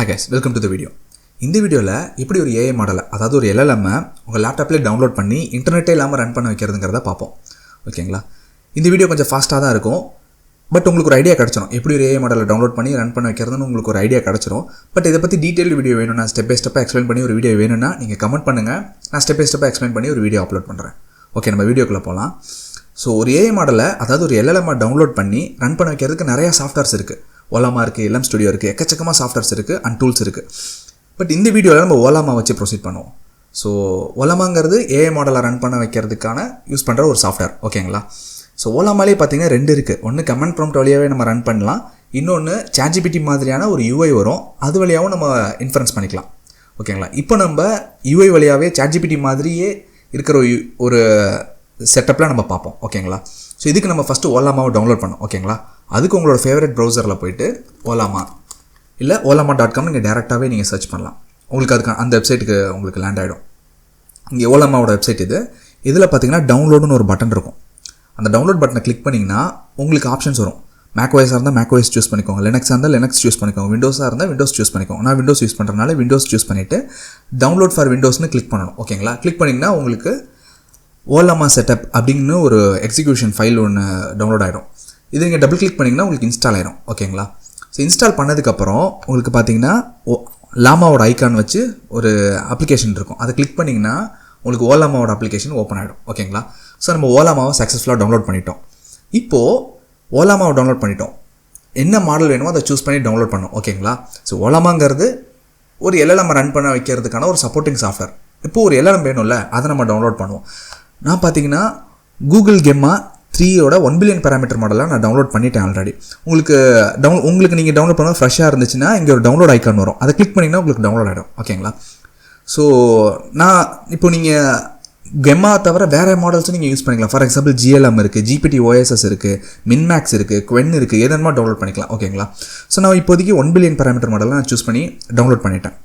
Hi guys, welcome to the video. இந்த வீடியோவில் எப்படி ஒரு AI மாடலை அதாவது ஒரு LLM உங்கள் லேப்டாப்லேயே டவுன்லோட் பண்ணி இன்டர்நெட்டே இல்லாமல் ரன் பண்ண வைக்கிறதுங்கிறத பார்ப்போம். ஓகேங்களா? இந்த வீடியோ கொஞ்சம் ஃபாஸ்ட்டாக தான் இருக்கும். பட் உங்களுக்கு ஒரு ஐடியா கிடச்சிடும். எப்படி ஒரு AI மாடலை டவுன்லோட் பண்ணி ரன் பண்ண வைக்கிறதுன்னு உங்களுக்கு ஒரு ஐடியா கிடச்சிடும். பட் இதை பற்றி டீட்டெயில் வீடியோ வேணும்னா ஸ்டெப் பை ஸ்டெப்பாக எக்ஸ்பிளைன் பண்ணி ஒரு வீடியோ வேணும்னா நீங்கள் கமெண்ட் பண்ணுங்கள். நான் ஸ்டெப் பை ஸ்டெப்பாக எக்ஸ்பிளைன் பண்ணி ஒரு வீடியோ அப்லோட் பண்ணுறேன். ஓகே, நம்ம வீடியோக்குள்ளே போகலாம். ஸோ ஒரு AI மாடலை அதாவது ஒரு LLM டவுன்லோட் பண்ணி ரன் பண்ண வைக்கிறதுக்கு நிறையா சாஃப்ட்வேர்ஸ் இருக்குது. ஓலாமா இருக்குது, LM ஸ்டுடியோ இருக்குது, எக்கச்சக்கமாக சாஃப்ட்வேர்ஸ் இருக்குது அண்ட் டூல்ஸ் இருக்குது. பட் இந்த வீடியோவில் நம்ம ஓலாமா வச்சு ப்ரொசீட் பண்ணுவோம். ஸோ ஓலாமாங்கிறது AI மாடலை ரன் பண்ண வைக்கிறதுக்கான யூஸ் பண்ணுற ஒரு சாஃப்ட்வேர். ஓகேங்களா? ஸோ ஓலாமாலே பார்த்தீங்கன்னா ரெண்டு இருக்குது. ஒன்று கமெண்ட் ப்ராம்ப்ட் வழியாகவே நம்ம ரன் பண்ணலாம். இன்னொன்று ChatGPT மாதிரியான ஒரு UI வரும், அது வழியாகவும் நம்ம இன்ஃபரன்ஸ் பண்ணிக்கலாம். ஓகேங்களா? இப்போ நம்ம UI வழியாகவே ChatGPT மாதிரியே இருக்கிற ஒரு செட்டப்பில் நம்ம பார்ப்போம். ஓகேங்களா? ஸோ இதுக்கு நம்ம ஃபஸ்ட்டு ஓலாமாவை டவுன்லோட் பண்ணோம். ஓகேங்களா? அதுக்கு உங்களோட ஃபேவரட் ப்ரௌசரில் போய்ட்டு ஓலாமா இல்லை ஓலாமா.com நீங்கள் டேரெக்டாகவே நீங்கள் சர்ச் பண்ணலாம். உங்களுக்கு அதுக்கு அந்த வெப்சைட்டுக்கு உங்களுக்கு லேண்ட் ஆகிடும். இங்கே ஓலாமாவோட வெப்சைட் இதில் பார்த்தீங்கன்னா டவுன்லோடுன்னு ஒரு பட்டன் இருக்கும். அந்த டவுன்லோட் பட்டனை கிளிக் பண்ணிங்கன்னா உங்களுக்கு ஆப்ஷன்ஸ் வரும். மேக்ஓஎஸாக இருந்தால் மேக்ஓஎஸ் சூஸ் பண்ணிக்கோங்க, லினக்ஸாக இருந்தால் லினக்ஸ் சூஸ் பண்ணிக்கோங்க, விண்டோஸாக இருந்தால் விண்டோஸ் சூஸ் பண்ணிக்கோங்க. நான் விண்டோஸ் யூஸ் பண்ணுறதுனால விண்டோஸ் சூஸ் பண்ணிவிட்டு டவுன்லோட் ஃபார் விண்டோஸ்னு கிளிக் பண்ணணும். ஓகேங்களா? கிளிக் பண்ணிங்கன்னா உங்களுக்கு ஓலாமா செட்டப் அப்படின்னு ஒரு எக்ஸிக்யூஷன் ஃபைல் ஒன்று டவுன்லோட் ஆகிடும். இது நீங்கள் டபுள் கிளிக் பண்ணிங்கன்னா உங்களுக்கு இன்ஸ்டால் ஆயிடும். ஓகேங்களா? ஸோ இன்ஸ்டால் பண்ணதுக்கப்புறம் உங்களுக்கு பார்த்தீங்கன்னா லாமாவோட ஐக்கான் வச்சு ஒரு அப்ளிகேஷன் இருக்கும். அதை கிளிக் பண்ணிங்கன்னா உங்களுக்கு ஓலாமாவோட அப்ளிகேஷன் ஓப்பன் ஆகிடும். ஓகேங்களா? ஸோ நம்ம ஓலாமாவை சக்ஸஸ்ஃபுல்லாக டவுன்லோட் பண்ணிட்டோம். இப்போது ஓலாமாவை டவுன்லோட் பண்ணிட்டோம். என்ன மாடல் வேணுமோ அதை சூஸ் பண்ணி டவுன்லோட் பண்ணோம். ஓகேங்களா? ஸோ ஓலாமாங்கிறது ஒரு LLM ரன் பண்ண வைக்கிறதுக்கான ஒரு சப்போர்ட்டிங் சாஃப்ட்வேர். இப்போது ஒரு LLM வேணும்ல, அதை நம்ம டவுன்லோட் பண்ணுவோம். நான் பார்த்தீங்கன்னா கூகுள் கெம்மா 3யோட 1 பில்லியன் பேராமீட்டர் மாடலாக நான் டவுன்லோட் பண்ணிட்டேன் ஆல்ரெடி. உங்களுக்கு நீங்கள் டவுன்லோட் பண்ண ஃப்ரெஷ்ஷாக இருந்துச்சுன்னா இங்கே ஒரு டவுன்லோட் ஐக்கான் வரும். அதை கிளிக் பண்ணிங்கன்னா உங்களுக்கு டவுன்லோட் ஆகிடும். ஓகேங்களா? ஸோ நான் இப்போ நீங்கள் கெம்மா தவிர வேறு மாடல்ஸும் நீங்கள் யூஸ் பண்ணிக்கலாம். ஃபார் எக்ஸாம்பிள் GLM இருக்குது, GPT OSS இருக்குது, மின்மேக்ஸ் இருக்குது, குவென் இருக்குது, எதுனா டவுன்லோட் பண்ணிக்கலாம். ஓகேங்களா? ஸோ நான் இப்போதைக்கு 1 பில்லியன் பேராமீட்டர் மாடலை நான் சூஸ் பண்ணி டவுன்லோட் பண்ணிட்டேன்.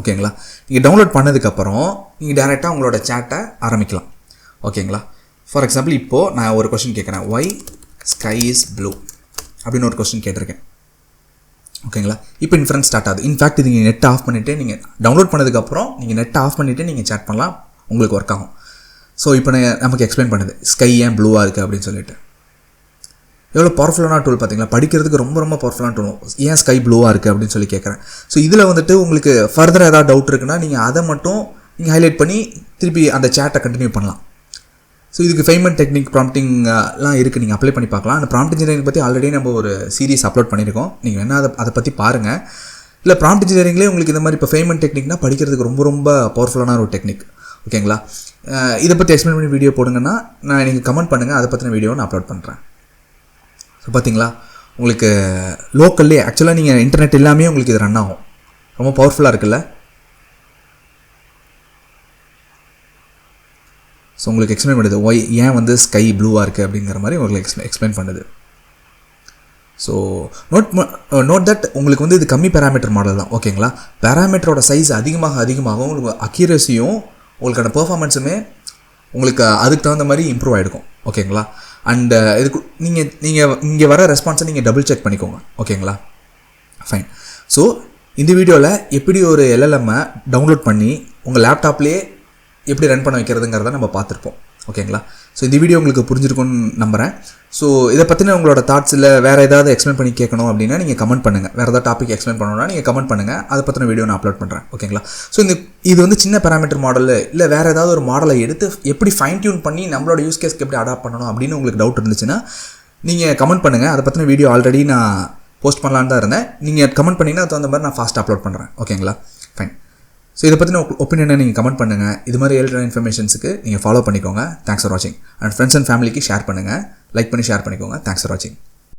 ஓகேங்களா? நீங்கள் டவுன்லோட் பண்ணதுக்கப்புறம் நீங்கள் டேரெக்டாக உங்களோட சேட்டை ஆரம்பிக்கலாம். ஓகேங்களா? ஃபார் எக்ஸாம்பிள் இப்போது நான் ஒரு கொஸ்டின் கேட்குறேன், ஒய் ஸ்கை இஸ் ப்ளூ அப்படின்னு ஒரு கொஸ்டின் கேட்டிருக்கேன். ஓகேங்களா? இப்போ இன்ஃபரன்ஸ் ஸ்டார்ட் ஆகுது. இன்ஃபேக்ட் இது நீங்கள் நெட் ஆஃப் பண்ணிவிட்டு நீங்கள் டவுன்லோட் பண்ணதுக்கப்புறம் நீங்கள் நெட் ஆஃப் பண்ணிவிட்டு நீங்கள் சேட் பண்ணலாம், உங்களுக்கு ஒர்க் ஆகும். ஸோ இப்போ நமக்கு எக்ஸ்பிளைன் பண்ணுது ஸ்கை ஏன் ப்ளூவாக இருக்குது அப்படின்னு சொல்லிட்டு. எவ்வளோ பவர்ஃபுல்லான டூல் பார்த்தீங்களா? படிக்கிறதுக்கு ரொம்ப ரொம்ப பவர்ஃபுல்லான டூல். ஏன் ஸ்கை ப்ளூவாக இருக்குது அப்படின்னு சொல்லி கேட்குறேன். ஸோ இதில் வந்துட்டு உங்களுக்கு ஃபர்தர் ஏதாவது டவுட் இருக்குன்னா நீங்கள் அதை மட்டும் நீங்கள் ஹைலைட் பண்ணி திருப்பி அந்த சேட்டை கண்டினியூ பண்ணலாம். ஸோ இதுக்கு ஃபெய்ன்மென்ட் டெக்னிக் ப்ராம்ப்டிங்லாம் இருக்குது, நீங்கள் அப்ளை பண்ணி பார்க்கலாம். அந்த ப்ராம்ப்ட் இன்ஜினியரிங் பற்றி ஆல்ரெடி நம்ம ஒரு சீரிஸ் அப்லோட் பண்ணியிருக்கோம். நீங்கள் வேணால் அதை பற்றி பாருங்கள். இல்லை ப்ராம்ப்ட் இன்ஜினியரிங்லேயே உங்களுக்கு இந்த மாதிரி இப்போ ஃபெய்ன்மென்ட் டெக்னிக்னா படிக்கிறதுக்கு ரொம்ப ரொம்ப பவர்ஃபுல்லான ஒரு டெக்னிக். ஓகேங்களா? இதை பற்றி எக்ஸ்பிளைன் பண்ணி வீடியோ போடுங்கன்னா நீங்கள் கமெண்ட் பண்ணுங்கள், அதை பற்றின வீடியோ நான் அப்லோட் பண்ணுறேன். ஸோ பார்த்தீங்களா, உங்களுக்கு லோக்கல்லே ஆக்சுவலாக நீங்கள் இன்டர்நெட் எல்லாமே உங்களுக்கு இது ரன் ஆகும். ரொம்ப பவர்ஃபுல்லாக இருக்குல்ல? ஸோ உங்களுக்கு எக்ஸ்பிளைன் பண்ணுது ஒய் ஏன் வந்து ஸ்கை ப்ளூவாக இருக்குது அப்படிங்கிற மாதிரி உங்களுக்கு எக்ஸ்பிளைன் பண்ணுது. ஸோ நோட் தட் உங்களுக்கு வந்து இது கம்மி பேராமீட்டர் மாடல் தான். ஓகேங்களா? பேராமீட்டரோட சைஸ் அதிகமாக உங்களுக்கு அக்யூரஸியும் உங்களுக்கான பெர்ஃபார்மன்ஸுமே உங்களுக்கு அதுக்கு தகுந்த மாதிரி இம்ப்ரூவ் ஆகிருக்கும். ஓகேங்களா? அண்ட் இதுக்கு நீங்கள் இங்கே வர ரெஸ்பான்ஸை நீங்கள் டபுள் செக் பண்ணிக்கோங்க. ஓகேங்களா? ஃபைன். ஸோ இந்த வீடியோவில் எப்படி ஒரு LLM டவுன்லோட் பண்ணி உங்கள் லேப்டாப்லேயே எப்படி ரன் பண்ண வைக்கிறதுங்கிறத நம்ம பார்த்துருப்போம். ஓகேங்களா? ஸோ இந்த வீடியோ உங்களுக்கு புரிஞ்சிருக்கும்னு நம்புகிறேன். ஸோ இதை பற்றின உங்களோட தாட்ஸ் இல்லை வேறு ஏதாவது எக்ஸ்பிளைன் பண்ணி கேட்கணும் அப்படின்னா நீங்கள் கமெண்ட் பண்ணுங்கள். வேறு ஏதாவது டாபிக் எக்ஸ்பிளைன் பண்ணணும்னா நீங்கள் கமெண்ட் பண்ணுங்கள், அதை பற்றின வீடியோ நான் அப்லோட் பண்ணுறேன். ஓகேங்களா? ஸோ இது வந்து சின்ன பேராமீட்டர் மாடல் இல்லை வேறு ஏதாவது ஒரு மாடலை எடுத்து எப்படி ஃபைன் டியூன் பண்ணி நம்மளோட யூஸ் கேஸ்க்கு எப்படி அடாப்ட் பண்ணணும் அப்படின்னு உங்களுக்கு டவுட் இருந்துச்சுன்னா நீங்கள் கமெண்ட் பண்ணுங்கள். அதை பற்றின வீடியோ ஆல்ரெடி நான் போஸ்ட் பண்ணலான்னு தான் இருந்தேன். நீங்கள் கமெண்ட் பண்ணிங்கன்னா அது தகுந்த மாதிரி நான் ஃபாஸ்ட்டாக அப்லோட் பண்ணுறேன். ஓகேங்களா? ஃபைன். ஸோ இதை பற்றின ஒப்பீனியனை நீங்கள் கமெண்ட் பண்ணுங்கள். இது மாதிரி ரிலேட்டட் இன்ஃபர்மேஷன்ஸுக்கு நீங்கள் ஃபாலோ பண்ணிக்கோங்க. தேங்க்ஸ் ஃபார் வாட்சிங். அண்ட் ஃப்ரெண்ட்ஸ் அண்ட் ஃபேமிலிக்கு ஷேர் பண்ணுங்கள், லைக் பண்ணி ஷேர் பண்ணிக்கோங்க. தேங்க்ஸ் ஃபார் வாட்சிங்.